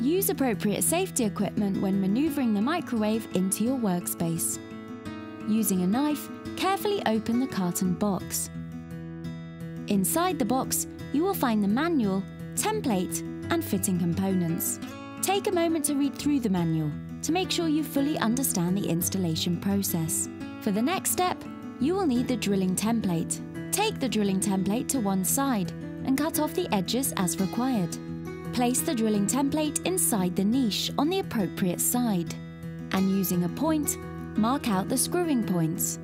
Use appropriate safety equipment when maneuvering the microwave into your workspace. Using a knife, carefully open the carton box. Inside the box, you will find the manual, template, and fitting components. Take a moment to read through the manual to make sure you fully understand the installation process. For the next step, you will need the drilling template. Take the drilling template to one side and cut off the edges as required. Place the drilling template inside the niche on the appropriate side, and using a point, mark out the screwing points.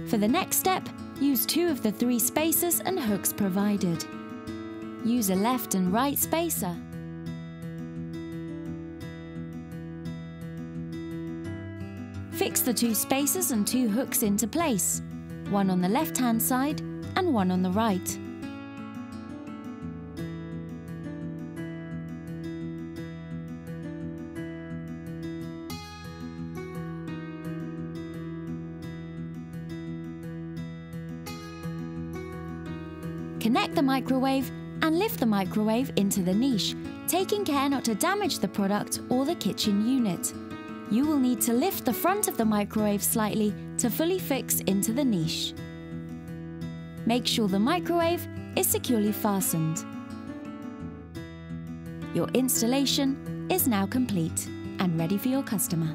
For the next step, use 2 of the 3 spacers and hooks provided. Use a left and right spacer. Fix the 2 spacers and 2 hooks into place, one on the left-hand side and one on the right. Connect the microwave and lift the microwave into the niche, taking care not to damage the product or the kitchen unit. You will need to lift the front of the microwave slightly to fully fix into the niche. Make sure the microwave is securely fastened. Your installation is now complete and ready for your customer.